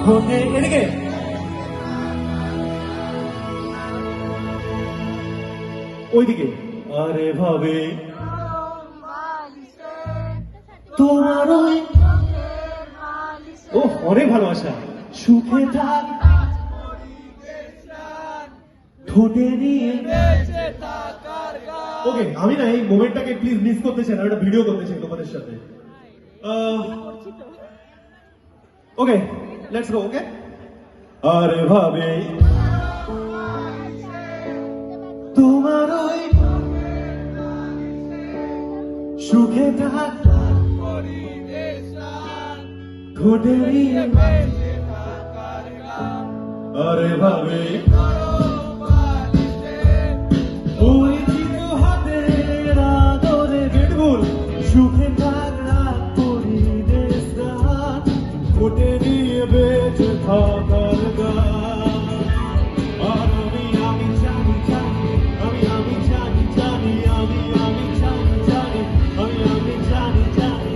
ওকে এদিকে ওইদিকে আরে ভাবে তোমার ওই ও অনেক ভালোবাসা সুখে থাক ঠোঁটে নিয়ে ওকে আমি না এই মোমেন্টটাকে প্লিজ মিস করতে চাই না একটা ভিডিও করতে চাই তোমাদের সাথে ওকে লেটস গো ওকে আরে ভাবে তোমার ওই সুখে থাক ঠোঁটে নিয়ে আরে ভাবে ওই চির হাতের আদরে বিটবুল সুখে থাক রাত পরিবেশ রাত ঠোঁটে নিয়ে বেঁচে থাকার গান আর আমি জানি জানি আমি জানি জানি আমি জানি জানি আমি জানি জানি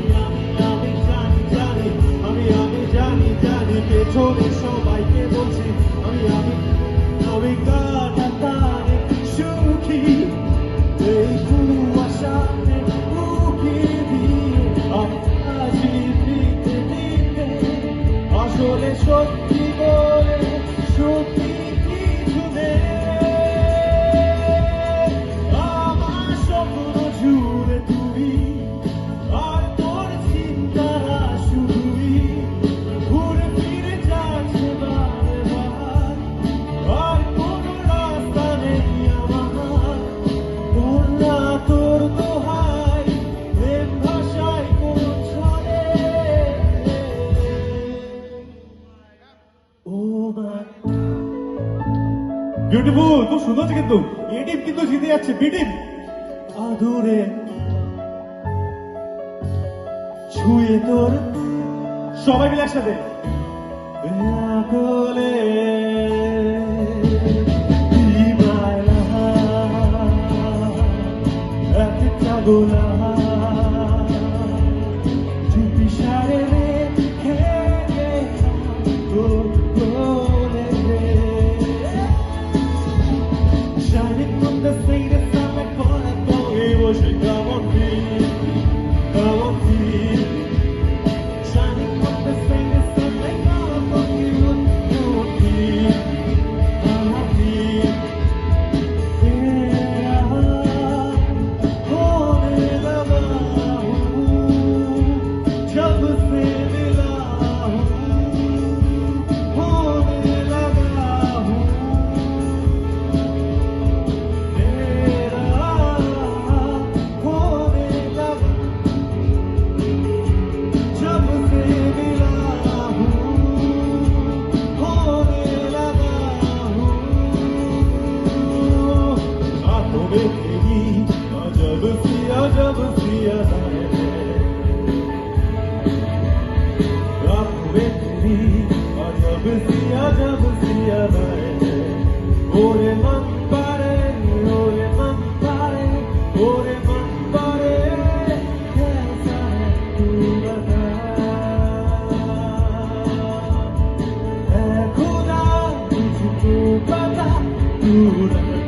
আমি জানি জানি আমি জানি জানি পেছনে সবাইকে বলছি আমি কাটাতারে সুখী এই কুয়াশাতে উকি দিয়ে আজি পৃথিবীতে আসলে সত্যি বলে সত্যি কিছু নেই আমার স্বপ্ন জুড়ে তুই আর তোর চিন্তারা শুধুই ঘুরে ফিরে যাচ্ছে বারে বার আর কোনো রাস্তা নেই আমার তোর না তোর দোহাই প্রেম ভাষায় কোন ছড়ে ও মা বিউটিফুল খুব সুন্দর হচ্ছে কিন্তু এ টিম কিন্তু জিতে যাচ্ছে বি টিম আদুরে ছুঁয়ে তোর সবাই মিলে একসাথে আগলে একটা গোলা চুপি সারে খেয়ে গোলে Shining from the sweetest sunlight for a boy, washing come on me, shining from the sweetest sunlight for you, you and me, होने लगा हूँ जब से मिला हूँ होने लगा हूँ तेरा होने लगा जब से मिला हूँ होने लगा हूँ आंखों में तेरी अजब सी है आंखों में तेरी अजब सी है ओरे मन पारे कैसा है तू बता है खुदा तुझको पता तू